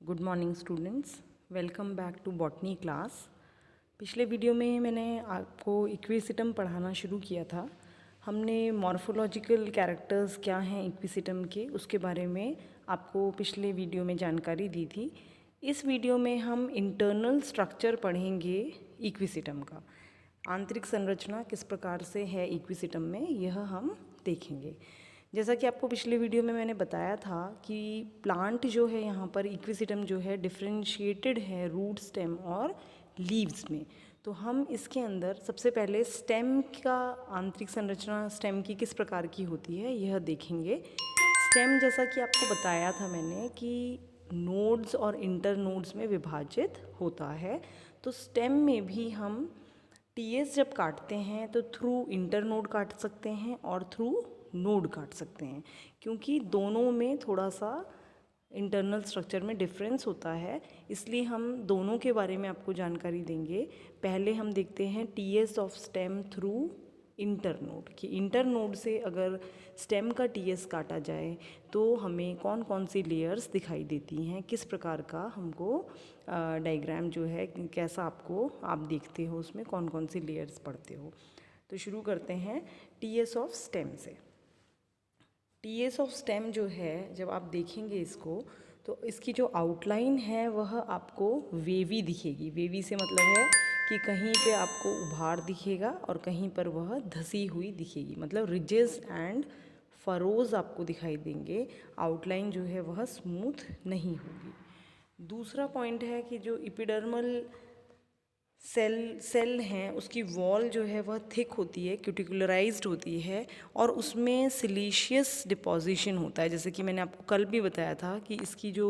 Good morning students, welcome back to botany class. पिछले video में मैंने आपको इक्विसिटम पढ़ाना शुरू किया था। हमने मॉर्फोलॉजिकल कैरेक्टर्स क्या हैं इक्विसिटम के, उसके बारे में आपको पिछले वीडियो में जानकारी दी थी। इस वीडियो में हम इंटरनल स्ट्रक्चर पढ़ेंगे इक्विसिटम का। आंतरिक संरचना किस प्रकार से है इक्विसिटम में, यह हम देखेंगे। जैसा कि आपको पिछले वीडियो में मैंने बताया था कि प्लांट जो है यहाँ पर इक्विसिटम जो है डिफरेंशिएटेड है रूट, स्टेम और लीव्स में। तो हम इसके अंदर सबसे पहले स्टेम का आंतरिक संरचना स्टेम की किस प्रकार की होती है यह देखेंगे। स्टेम जैसा कि आपको बताया था मैंने कि नोड्स और इंटर नोड्स में विभाजित होता है। तो स्टेम में भी हम टीएस जब काटते हैं तो थ्रू इंटर नोड काट सकते हैं और थ्रू नोड काट सकते हैं, क्योंकि दोनों में थोड़ा सा इंटरनल स्ट्रक्चर में डिफरेंस होता है, इसलिए हम दोनों के बारे में आपको जानकारी देंगे। पहले हम देखते हैं TS of stem through internode, कि इंटर नोड से अगर स्टेम का टीएस काटा जाए तो हमें कौन कौन सी लेयर्स दिखाई देती हैं, किस प्रकार का हमको डायग्राम जो है कैसा आपको आप देखते हो, उसमें कौन कौन सी लेयर्स पढ़ते हो। तो शुरू करते हैं टीएस ऑफ स्टेम से। टीएस ऑफ स्टेम जो है, जब आप देखेंगे इसको तो इसकी जो आउटलाइन है वह आपको वेवी दिखेगी। वेवी से मतलब है कि कहीं पे आपको उभार दिखेगा और कहीं पर वह धसी हुई दिखेगी, मतलब रिजेस एंड फरोज आपको दिखाई देंगे। आउटलाइन जो है वह स्मूथ नहीं होगी। दूसरा पॉइंट है कि जो इपिडर्मल सेल हैं उसकी वॉल जो है वह थिक होती है, क्यूटिकुलराइज्ड होती है और उसमें सिलीशियस डिपॉजिशन होता है। जैसे कि मैंने आपको कल भी बताया था कि इसकी जो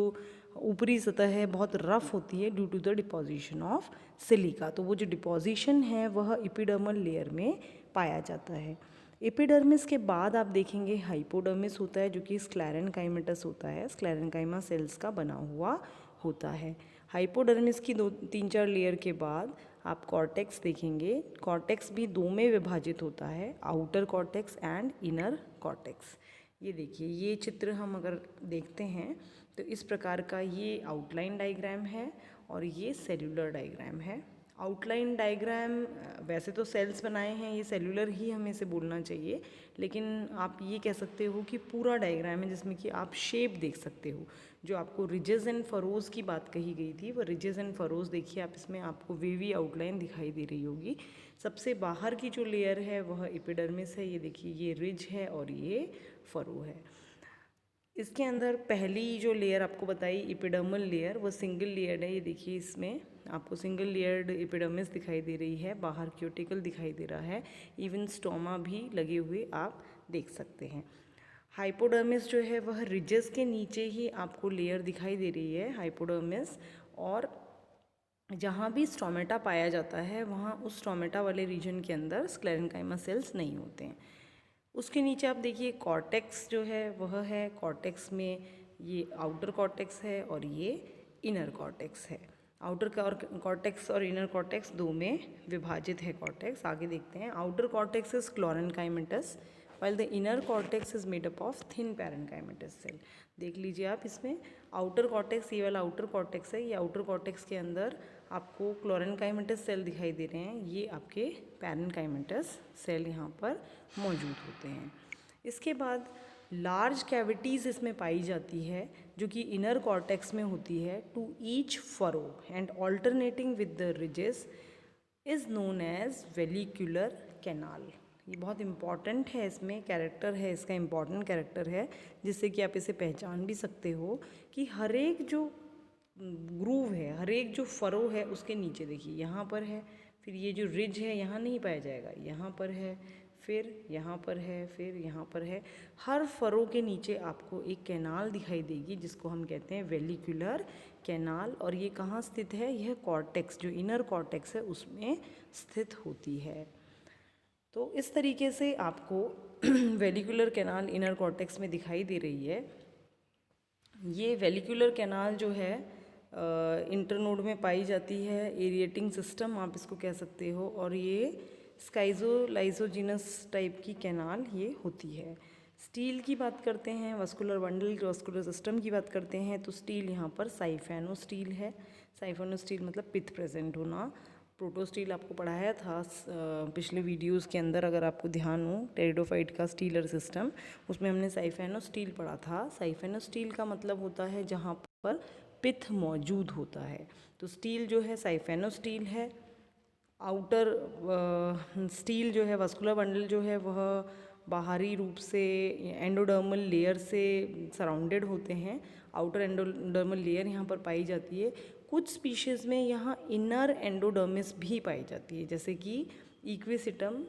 ऊपरी सतह है बहुत रफ होती है due to the deposition of silica. तो वो जो डिपॉजिशन है वह एपिडर्मल लेयर में पाया जाता है। एपिडर्मिस के बाद आप देखेंगे हाइपोडर्मिस होता है, जो कि स्क्लेरेनकाइमेटस होता है, स्क्लेरेनकाइमा सेल्स का बना हुआ होता है। हाइपोडर्मिस की 2-3-4 लेयर के बाद आप कॉर्टेक्स देखेंगे। कॉर्टेक्स भी दो में विभाजित होता है, outer cortex and inner cortex. ये देखिए, ये चित्र हम अगर देखते हैं तो इस प्रकार का ये आउटलाइन डायग्राम है और ये सेल्यूलर डायग्राम है। आउटलाइन डायग्राम वैसे तो सेल्स बनाए हैं, ये सेल्यूलर ही हमें से बोलना चाहिए, लेकिन आप ये कह सकते हो कि पूरा डायग्राम है जिसमें कि आप शेप देख सकते हो। जो आपको रिजेस एंड फरोज की बात कही गई थी, वो रिजेस एंड फरोज देखिए आप, इसमें आपको वेवी आउटलाइन दिखाई दे रही होगी। सबसे बाहर की जो लेयर है वह एपिडर्मिस है। ये देखिए, ये रिज है और ये फरो है। इसके अंदर पहली जो लेयर आपको बताई एपिडर्मल लेयर, वो सिंगल लेयर्ड है। ये देखिए, इसमें आपको सिंगल लेयर्ड एपिडर्मिस दिखाई दे रही है, बाहर क्यूटिकल दिखाई दे रहा है, इवन स्टोमा भी लगे हुए आप देख सकते हैं। हाइपोडर्मिस जो है वह रिजेस के नीचे ही आपको लेयर दिखाई दे रही है, हाइपोडर्मिस। और जहाँ भी स्टोमेटा पाया जाता है वहाँ उस स्टोमेटा वाले रीजन के अंदर स्क्लेरेनकाइमा सेल्स नहीं होते हैं। उसके नीचे आप देखिए कॉर्टेक्स जो है वह है, कॉर्टेक्स में ये आउटर कॉर्टेक्स है और ये इनर कॉर्टेक्स है। आउटर कॉर्टेक्स और इनर कॉर्टेक्स दो में विभाजित है कॉर्टेक्स। आगे देखते हैं। Outer cortex is chlorenchymatous while the inner cortex is made up of thin parenchymatous cell। देख लीजिए आप, इसमें आउटर कॉर्टेक्स, ये वाला आउटर कॉर्टेक्स है, ये आउटर कॉर्टेक्स के अंदर आपको क्लोरेनकाइमेटस सेल दिखाई दे रहे हैं, ये आपके पैरेनकाइमेटस सेल यहाँ पर मौजूद होते हैं। इसके बाद लार्ज कैविटीज़ इसमें पाई जाती है जो कि इनर कॉर्टेक्स में होती है। To each furrow and alternating with the ridges is known as vallecular canal. ये बहुत इम्पॉर्टेंट है, इसमें कैरेक्टर है, इसका इम्पॉर्टेंट कैरेक्टर है, जिससे कि आप इसे पहचान भी सकते हो कि हर एक जो ग्रूव है, हर एक जो फरो है उसके नीचे देखिए यहाँ पर है, फिर ये जो रिज है यहाँ नहीं पाया जाएगा, यहाँ पर है, फिर यहाँ पर है, फिर यहाँ पर है। हर फरो के नीचे आपको एक कैनाल दिखाई देगी जिसको हम कहते हैं वेलिक्यूलर कैनाल। और ये कहाँ स्थित है? यह कॉर्टेक्स, जो इनर कॉर्टेक्स है उसमें स्थित होती है। तो इस तरीके से आपको वेलिकुलर कैनाल इनर कॉर्टेक्स में दिखाई दे रही है। ये वेलिकुलर कैनाल जो है इंटरनोड में पाई जाती है, एरिएटिंग सिस्टम आप इसको कह सकते हो, और ये स्काइजो लाइजोजिनस टाइप की कैनाल ये होती है। स्टील की बात करते हैं, वस्कुलर बंडल वस्कुलर सिस्टम की बात करते हैं, तो स्टील यहाँ पर साइफेनो स्टील है। साइफेनो स्टील मतलब पित्त प्रेजेंट होना। प्रोटो स्टील आपको पढ़ाया था पिछले वीडियोस के अंदर, अगर आपको ध्यान हो, टेरिडोफाइट का स्टीलर सिस्टम, उसमें हमने साइफेनो स्टील पढ़ा था। साइफेनो स्टील का मतलब होता है जहाँ पर पित्त मौजूद होता है। तो स्टील जो है साइफेनो स्टील है। आउटर स्टील जो है, वस्कुलर बंडल जो है वह बाहरी रूप से एंडोडर्मल लेयर से सराउंडेड होते हैं। आउटर एंडोडर्मल लेयर यहाँ पर पाई जाती है। कुछ स्पीशीज़ में यहाँ इनर एंडोडर्मिस भी पाई जाती है, जैसे कि इक्विसिटम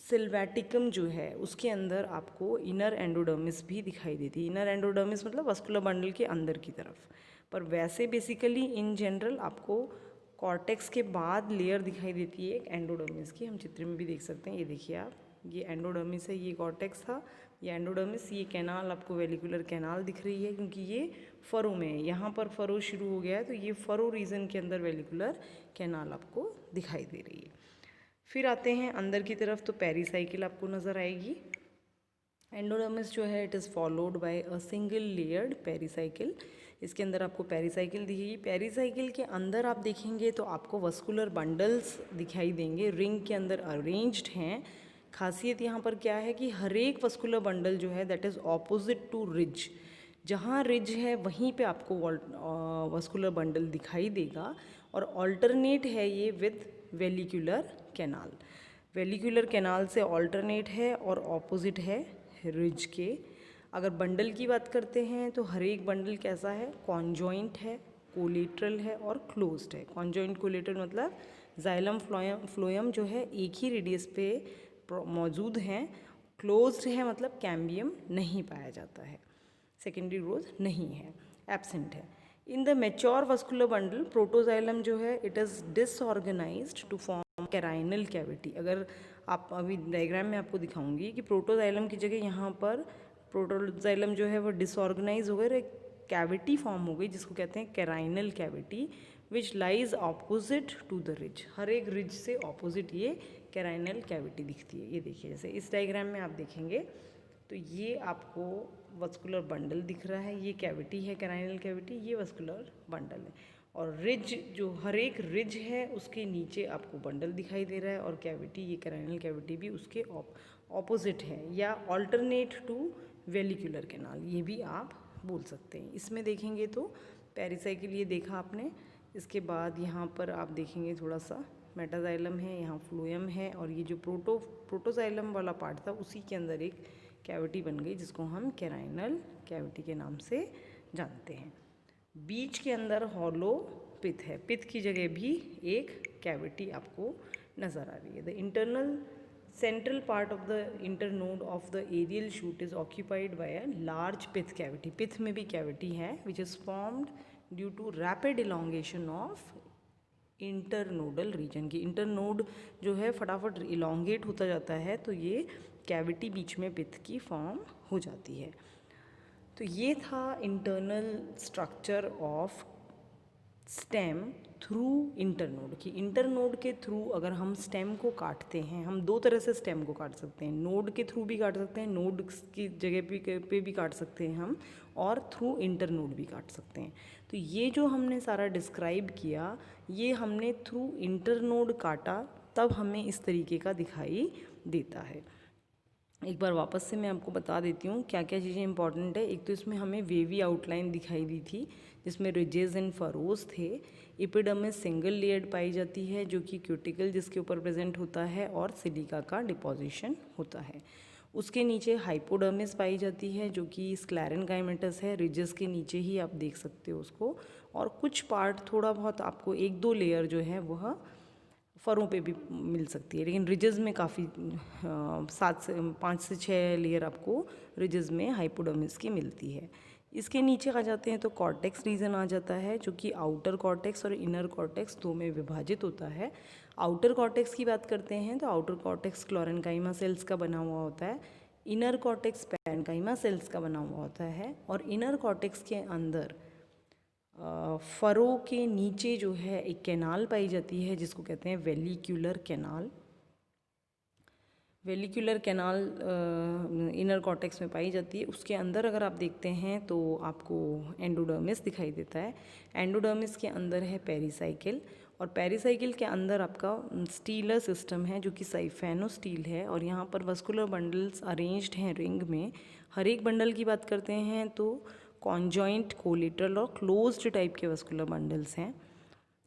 सिल्वैटिकम जो है उसके अंदर आपको इनर एंडोडर्मिस भी दिखाई देती है। इनर एंडोडर्मिस मतलब वस्कुलर बंडल के अंदर की तरफ। पर वैसे बेसिकली इन जनरल आपको कॉर्टेक्स के बाद लेयर दिखाई देती है एक एंडोडर्मिस की। हम चित्र में भी देख सकते हैं, ये देखिए आप, ये एंडोडर्मिस है, ये कॉर्टेक्स था, ये एंडोडर्मिस, ये कैनाल आपको वेलिकुलर कैनाल दिख रही है क्योंकि ये फरो में है। यहाँ पर फरो शुरू हो गया है तो ये फरो रीजन के अंदर वेलिकुलर कैनाल आपको दिखाई दे रही है। फिर आते हैं अंदर की तरफ, तो पेरीसाइकिल आपको नज़र आएगी। एंडोडर्मिस जो है it is followed by a single layered pericycle. इसके अंदर आपको पेरीसाइकिल दिखेगी। पेरीसाइकिल के अंदर आप देखेंगे तो आपको वस्कुलर बंडल्स दिखाई देंगे, रिंग के अंदर अरेंज्ड हैं। खासियत यहाँ पर क्या है कि हर एक वस्कुलर बंडल जो है that is opposite to ridge. जहाँ रिज है वहीं पे आपको वस्कुलर बंडल दिखाई देगा, और ऑल्टरनेट है ये विद वेलिकुलर कैनाल। वेलिकुलर कैनाल से ऑल्टरनेट है और ऑपोजिट है रिज के। अगर बंडल की बात करते हैं तो हर एक बंडल कैसा है, कॉन्जॉइंट है, कोलेटरल है और क्लोज्ड है। कॉन्जॉइंट कोलेटरल मतलब जाइलम फ्लोएम जो है एक ही रेडियस पे मौजूद हैं। क्लोज्ड है मतलब कैम्बियम नहीं पाया जाता है, सेकेंडरी ग्रोथ नहीं है, एब्सेंट है। In the mature vascular bundle protoxylem जो है it is disorganized to form carinal cavity. अगर आप अभी डायग्राम में आपको दिखाऊंगी कि प्रोटोजाइलम की जगह यहाँ पर प्रोटोजाइलम जो है वो डिसऑर्गेनाइज हो गई और एक कैविटी फॉर्म हो गई जिसको कहते हैं carinal cavity, which lies opposite to the ridge. हर एक रिज से ऑपोजिट ये कैराइनल कैविटी दिखती है। ये देखिए, जैसे इस डायग्राम में आप देखेंगे तो ये आपको वस्कुलर बंडल दिख रहा है, ये कैविटी है कैराइनल कैविटी, ये वस्कुलर बंडल है। और रिज जो हर एक रिज है उसके नीचे आपको बंडल दिखाई दे रहा है, और कैविटी ये कैराइनल कैविटी भी उसके ऑपोजिट है या ऑल्टरनेट टू वेलिकुलर कैनाल, ये भी आप बोल सकते हैं। इसमें देखेंगे तो पेरिसाइकिल ये देखा आपने, इसके बाद यहाँ पर आप देखेंगे थोड़ा सा मेटाजाइलम है, यहाँ फ्लोएम है, और ये जो प्रोटोजाइलम वाला पार्ट था उसी के अंदर एक कैविटी बन गई जिसको हम कैराइनल कैविटी के नाम से जानते हैं। बीच के अंदर हॉलो पिथ है, पिथ की जगह भी एक कैविटी आपको नज़र आ रही है। The internal central part of the internode of the aerial shoot is occupied by a large pith cavity. Pith में भी कैविटी है which is formed due to rapid elongation of internodal region की। Internode जो है फटाफट elongate होता जाता है तो ये कैविटी बीच में पिथ की फॉर्म हो जाती है। तो ये था internal structure of stem through internode की। इंटरनोड के थ्रू अगर हम स्टेम को काटते हैं, हम दो तरह से स्टेम को काट सकते हैं, नोड के थ्रू भी काट सकते हैं, नोड की जगह पे भी काट सकते हैं हम, और थ्रू इंटरनोड भी काट सकते हैं। तो ये जो हमने सारा डिस्क्राइब किया ये हमने थ्रू इंटरनोड काटा, तब हमें इस तरीके का दिखाई देता है। एक बार वापस से मैं आपको बता देती हूँ क्या क्या चीज़ें इंपॉर्टेंट है। एक तो इसमें हमें वेवी आउटलाइन दिखाई दी थी जिसमें रिजेस एंड फरोज थे। एपिडर्मिस सिंगल लेयर्ड पाई जाती है जो कि क्यूटिकल जिसके ऊपर प्रेजेंट होता है और सिलिका का डिपोजिशन होता है। उसके नीचे हाइपोडर्मिस पाई जाती है जो कि स्क्लेरेनकाइमेटस है, रिजेस के नीचे ही आप देख सकते हो उसको, और कुछ पार्ट थोड़ा बहुत आपको एक दो लेयर जो है वह फरों पे भी मिल सकती है, लेकिन रिजेस में काफ़ी 5 से 6 लेयर आपको रिजेस में हाइपोडर्मिस की मिलती है। इसके नीचे आ जाते हैं तो कॉर्टेक्स रीजन आ जाता है जो कि आउटर कॉर्टेक्स और इनर कॉर्टेक्स दो में विभाजित होता है। आउटर कॉर्टेक्स की बात करते हैं तो आउटर कॉर्टेक्स क्लोरेनकाइमा सेल्स का बना हुआ होता है, इनर कॉर्टेक्स पैरेन्काइमा सेल्स का बना हुआ होता है, और इनर कॉर्टेक्स के अंदर फरो के नीचे जो है एक कैनाल पाई जाती है जिसको कहते हैं वेलिक्यूलर कैनाल। वेलिकुलर कैनाल इनर कॉर्टेक्स में पाई जाती है। उसके अंदर अगर आप देखते हैं तो आपको एंडोडर्मिस दिखाई देता है। एंडोडर्मिस के अंदर है पेरिसाइकिल, और पेरिसाइकिल के अंदर आपका स्टीलर सिस्टम है जो कि साइफेनो स्टील है, और यहाँ पर वस्कुलर बंडल्स अरेंज्ड हैं रिंग में। हर एक बंडल की बात करते हैं तो कॉन्जॉइंट, कोलेटरल और क्लोज्ड टाइप के वस्कुलर बंडल्स हैं।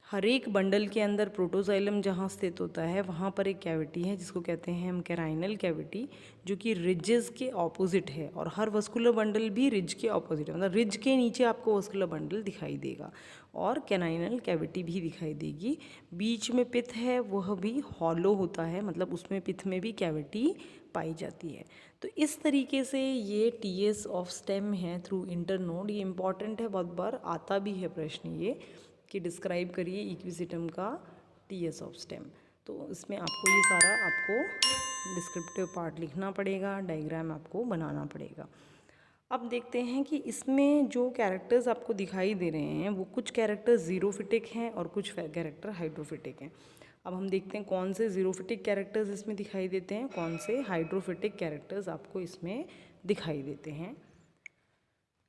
हर एक बंडल के अंदर प्रोटोजाइलम जहाँ स्थित होता है वहाँ पर एक कैविटी है जिसको कहते हैं हम कैराइनल कैविटी, जो कि रिजेस के ऑपोजिट है। और हर वस्कुलर बंडल भी रिज के ऑपोजिट है, मतलब रिज के नीचे आपको वस्कुलर बंडल दिखाई देगा और कैनाइनल कैविटी भी दिखाई देगी। बीच में पिथ है, वह भी हॉलो होता है, मतलब उसमें पिथ में भी कैविटी पाई जाती है। तो इस तरीके से ये टीएस ऑफ स्टेम है थ्रू इंटरनोड। ये इंपॉर्टेंट है, बहुत बार आता भी है प्रश्न ये कि डिस्क्राइब करिए इक्विसिटम का टीएस ऑफ स्टेम। तो इसमें आपको ये सारा आपको डिस्क्रिप्टिव पार्ट लिखना पड़ेगा, डायग्राम आपको बनाना पड़ेगा। अब देखते हैं कि इसमें जो कैरेक्टर्स आपको दिखाई दे रहे हैं वो कुछ कैरेक्टर्स ज़ीरोफिटिक हैं और कुछ कैरेक्टर हाइड्रोफिटिक हैं। अब हम देखते हैं कौन से ज़ीरोफिटिक कैरेक्टर्स इसमें दिखाई देते हैं, कौन से हाइड्रोफिटिक कैरेक्टर्स आपको इसमें दिखाई देते हैं।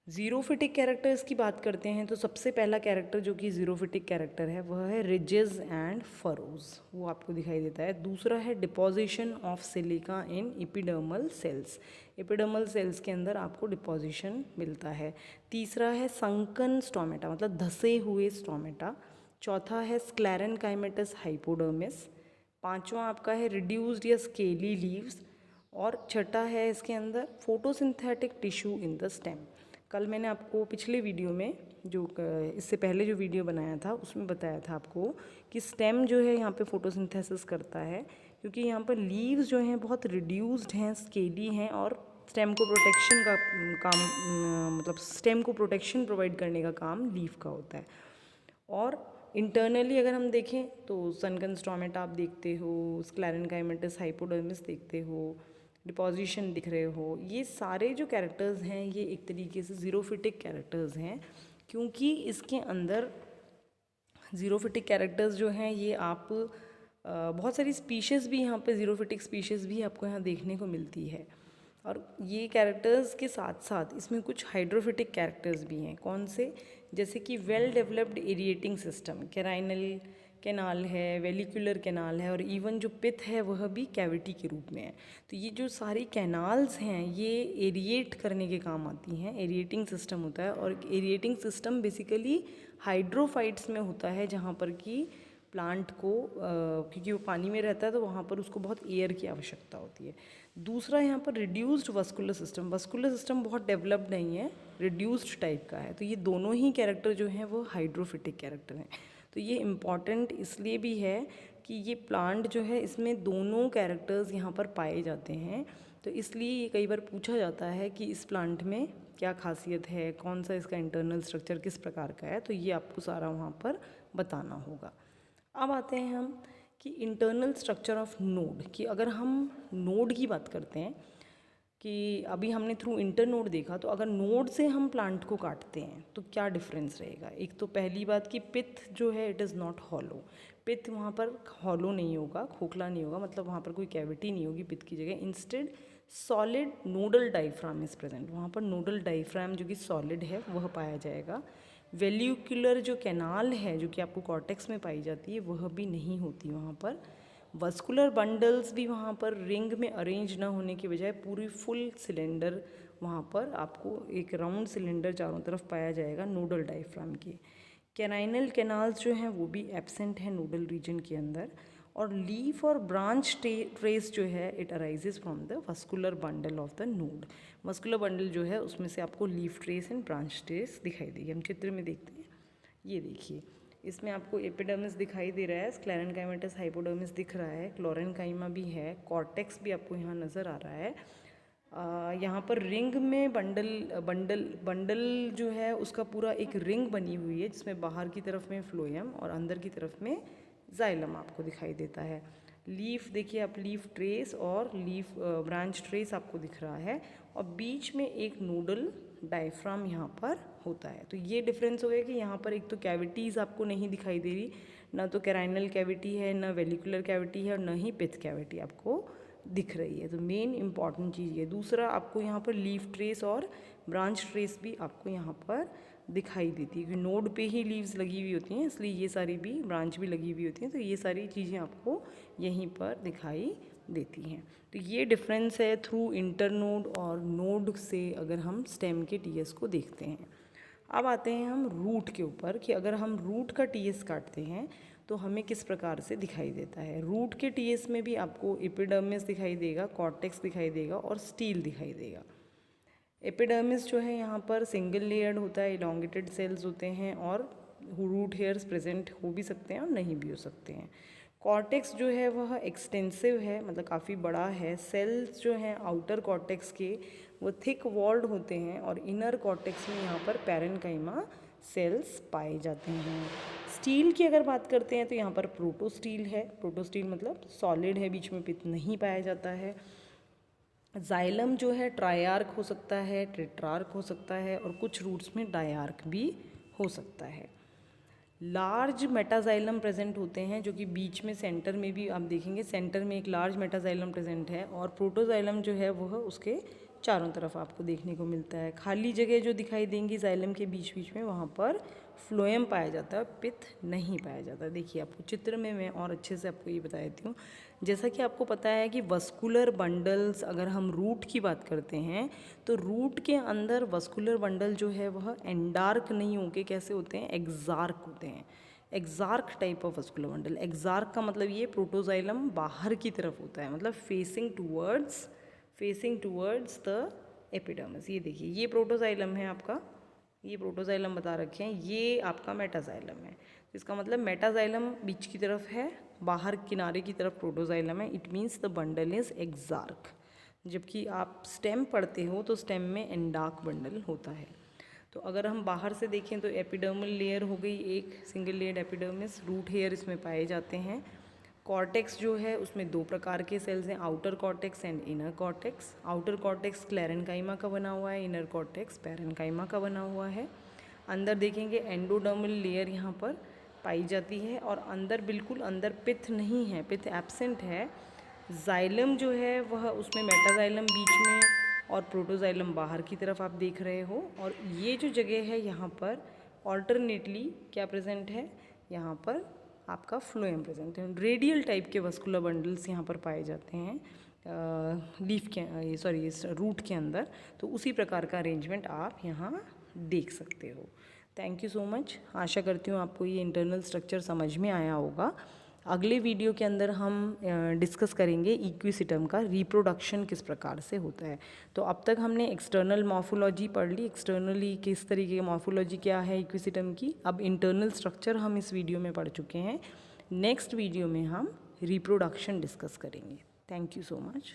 ज़ीरोफिटिक कैरेक्टर्स की बात करते हैं तो सबसे पहला कैरेक्टर जो कि ज़ीरोफिटिक कैरेक्टर है वह है रिजेस एंड फरोज, वो आपको दिखाई देता है। दूसरा है deposition of silica in epidermal cells, epidermal cells के अंदर आपको डिपोजिशन मिलता है। तीसरा है संकन स्टोमेटा, मतलब धसे हुए स्टोमेटा। चौथा है स्क्लेरेनकाइमेटस हाइपोडर्मिस। पांचवा आपका है रिड्यूस्ड या स्केली लीव्स। और छठा है इसके अंदर photosynthetic tissue in the stem. कल मैंने आपको पिछले वीडियो में जो इससे पहले जो वीडियो बनाया था उसमें बताया था आपको कि स्टेम जो है यहाँ पे फोटोसिंथेसिस करता है, क्योंकि यहाँ पर लीव्स जो हैं बहुत रिड्यूस्ड हैं, स्केली हैं, और स्टेम को प्रोटेक्शन का काम, मतलब स्टेम को प्रोटेक्शन प्रोवाइड करने का काम लीफ का होता है। और इंटरनली अगर हम देखें तो सनकन स्टोमेटा आप देखते हो, स्क्लेरेनकाइमेटस हाइपोडर्मिस देखते हो, डिपोजिशन दिख रहे हो। ये सारे जो कैरेक्टर्स हैं ये एक तरीके से ज़ीरोफिटिक कैरेक्टर्स हैं, क्योंकि इसके अंदर ज़ीरोफिटिक कैरेक्टर्स जो हैं ये आप बहुत सारी स्पीशीज़ भी यहाँ पे ज़ीरोफिटिक स्पीशीज़ भी आपको यहाँ देखने को मिलती है। और ये कैरेक्टर्स के साथ साथ इसमें कुछ हाइड्रोफिटिक कैरेक्टर्स भी हैं। कौन से? जैसे कि वेल डेवलप्ड एरिएटिंग सिस्टम, कैराइनल कैनाल है, वेलिकुलर कैनाल है, और इवन जो पिथ है वह भी कैविटी के रूप में है। तो ये जो सारी कैनाल्स हैं ये एरिएट करने के काम आती हैं, एरिएटिंग सिस्टम होता है। और एरिएटिंग सिस्टम बेसिकली हाइड्रोफाइट्स में होता है, जहाँ पर कि प्लांट को क्योंकि वो पानी में रहता है तो वहाँ पर उसको बहुत एयर की आवश्यकता होती है। दूसरा यहाँ पर reduced vascular system, vascular system बहुत डेवलप्ड नहीं है, रिड्यूस्ड टाइप का है। तो ये दोनों ही कैरेक्टर जो हैं वो हाइड्रोफिटिक कैरेक्टर हैं। तो ये इम्पॉर्टेंट इसलिए भी है कि ये प्लांट जो है इसमें दोनों कैरेक्टर्स यहाँ पर पाए जाते हैं। तो इसलिए ये कई बार पूछा जाता है कि इस प्लांट में क्या खासियत है, कौन सा इसका इंटरनल स्ट्रक्चर किस प्रकार का है, तो ये आपको सारा वहाँ पर बताना होगा। अब आते हैं हम कि इंटरनल स्ट्रक्चर ऑफ नोड, कि अगर हम नोड की बात करते हैं कि अभी हमने थ्रू इंटरनोड देखा, तो अगर नोड से हम प्लांट को काटते हैं तो क्या डिफरेंस रहेगा। एक तो पहली बात कि पिथ जो है इट इज़ नॉट हॉलो, पिथ वहाँ पर हॉलो नहीं होगा, खोखला नहीं होगा, मतलब वहाँ पर कोई कैविटी नहीं होगी पिथ की जगह। Instead solid nodal diaphragm is present, वहाँ पर नोडल डाइफ्राम जो कि सॉलिड है वह पाया जाएगा। वेल्यूक्यूलर जो कैनाल है जो कि आपको कॉर्टेक्स में पाई जाती है वह भी नहीं होती वहाँ पर। वस्कुलर बंडल्स भी वहाँ पर रिंग में अरेंज ना होने की बजाय पूरी फुल सिलेंडर वहाँ पर आपको एक राउंड सिलेंडर चारों तरफ पाया जाएगा नोडल डायफ्राम के। कैनाइनल कैनाल्स जो हैं वो भी एब्सेंट हैं नोडल रीजन के अंदर। और लीफ और ब्रांच ट्रेस जो है it arises from the vascular bundle of the node. Vascular bundle जो है उसमें से आपको leaf trace and branch trace दिखाई देगी। हम चित्र में देखते हैं, ये देखिए इसमें आपको एपिडर्मिस दिखाई दे रहा है, स्क्लेरेनकाइमेटस हाइपोडर्मिस दिख रहा है, क्लोरेनकाइमा भी है, कॉर्टेक्स भी आपको यहाँ नज़र आ रहा है। यहाँ पर रिंग में बंडल जो है उसका पूरा एक रिंग बनी हुई है जिसमें बाहर की तरफ में फ्लोएम और अंदर की तरफ में जाइलम आपको दिखाई देता है। लीफ देखिए आप, लीफ ट्रेस और लीफ ब्रांच ट्रेस आपको दिख रहा है, और बीच में एक नोडल डायफ्राम यहाँ पर होता है। तो ये डिफरेंस हो गया कि यहाँ पर एक तो कैविटीज़ आपको नहीं दिखाई दे रही, ना तो कैराइनल कैविटी है, ना वेलिकुलर कैविटी है, और ना ही पिथ कैविटी आपको दिख रही है। तो मेन इम्पॉर्टेंट चीज़ ये। दूसरा, आपको यहाँ पर लीफ ट्रेस और ब्रांच ट्रेस भी आपको यहाँ पर दिखाई देती है, क्योंकि नोड पे ही लीव्स लगी हुई होती हैं, इसलिए ये सारी भी ब्रांच भी लगी हुई होती हैं। तो ये सारी चीज़ें आपको यहीं पर दिखाई देती हैं। तो ये डिफरेंस है थ्रू इंटरनोड और नोड से अगर हम स्टेम के टीएस को देखते हैं। अब आते हैं हम रूट के ऊपर कि अगर हम रूट का टीएस काटते हैं तो हमें किस प्रकार से दिखाई देता है। रूट के टीएस में भी आपको एपिडर्मिस दिखाई देगा, कॉर्टेक्स दिखाई देगा और स्टील दिखाई देगा। एपिडर्मिस जो है यहाँ पर सिंगल लेयर्ड होता है, इलॉन्गेटेड सेल्स होते हैं और रूट हेयर्स प्रेजेंट हो भी सकते हैं और नहीं भी हो सकते हैं। कॉर्टेक्स जो है वह एक्सटेंसिव है, मतलब काफ़ी बड़ा है। सेल्स जो हैं आउटर कॉर्टेक्स के वो थिक वॉल्ड होते हैं और इनर कॉर्टेक्स में यहाँ पर पैरेन्काइमा सेल्स पाए जाते हैं। स्टील की अगर बात करते हैं तो यहाँ पर प्रोटोस्टील है। प्रोटोस्टील मतलब सॉलिड है, बीच में पित्त नहीं पाया जाता है। जाइलम जो है ट्राइआर्क हो सकता है, टेट्रार्क हो सकता है और कुछ रूट्स में डाइआर्क भी हो सकता है। लार्ज मेटाजाइलम प्रेजेंट होते हैं, जो कि बीच में सेंटर में भी आप देखेंगे, सेंटर में एक लार्ज मेटाजाइलम प्रेजेंट है और प्रोटोजाइलम जो है वह उसके चारों तरफ आपको देखने को मिलता है। खाली जगह जो दिखाई देंगी जाइलम के बीच बीच में, वहाँ पर फ्लोएम पाया जाता है, पित्त नहीं पाया जाता। देखिए आपको चित्र में मैं और अच्छे से आपको ये बता देती हूँ। जैसा कि आपको पता है कि वस्कुलर बंडल्स, अगर हम रूट की बात करते हैं तो रूट के अंदर वस्कुलर बंडल जो है वह एंडार्क नहीं होके कैसे होते हैं, एक्सार्क होते हैं। एक्सार्क टाइप ऑफ वस्कुलर बंडल। एक्सार्क का मतलब ये प्रोटोजाइलम बाहर की तरफ होता है, मतलब फेसिंग टूवर्ड्स द एपिडर्मिस। ये देखिए, ये प्रोटोजाइलम है आपका, ये प्रोटोजाइलम बता रखे हैं, ये आपका मेटाजाइलम है। इसका मतलब मेटाजाइलम बीच की तरफ है, बाहर किनारे की तरफ प्रोटोजाइलम है। It means the bundle is exarch. जबकि आप स्टेम पढ़ते हो तो स्टेम में एंडार्क बंडल होता है। तो अगर हम बाहर से देखें तो एपिडर्मल लेयर हो गई एक, single layered epidermis. Root hair इसमें पाए जाते हैं। कॉर्टेक्स जो है उसमें दो प्रकार के सेल्स हैं, outer cortex and inner cortex. Outer cortex chlorenchyma का बना हुआ है, इनर कॉर्टेक्स पैरेन्काइमा का बना हुआ है। अंदर देखेंगे एंडोडर्मल लेयर यहाँ पर पाई जाती है और अंदर बिल्कुल अंदर पित्त नहीं है, पित्त एब्सेंट है। जाइलम जो है वह उसमें मेटाजाइलम बीच में और प्रोटोजाइलम बाहर की तरफ आप देख रहे हो। और ये जो जगह है यहाँ पर ऑल्टरनेटली क्या प्रेजेंट है, यहाँ पर आपका फ्लोएम प्रेजेंट है। रेडियल टाइप के वस्कुलर बंडल्स यहाँ पर पाए जाते हैं रूट के अंदर। तो उसी प्रकार का अरेंजमेंट आप यहाँ देख सकते हो। Thank you so much. आशा करती हूँ आपको ये इंटरनल स्ट्रक्चर समझ में आया होगा। अगले वीडियो के अंदर हम डिस्कस करेंगे इक्विसिटम का रिप्रोडक्शन किस प्रकार से होता है। तो अब तक हमने एक्सटर्नल मॉर्फोलॉजी पढ़ ली, एक्सटर्नली किस तरीके की मॉर्फोलॉजी क्या है इक्विसिटम की। अब इंटरनल स्ट्रक्चर हम इस वीडियो में पढ़ चुके हैं। नेक्स्ट वीडियो में हम रिप्रोडक्शन डिस्कस करेंगे। Thank you so much.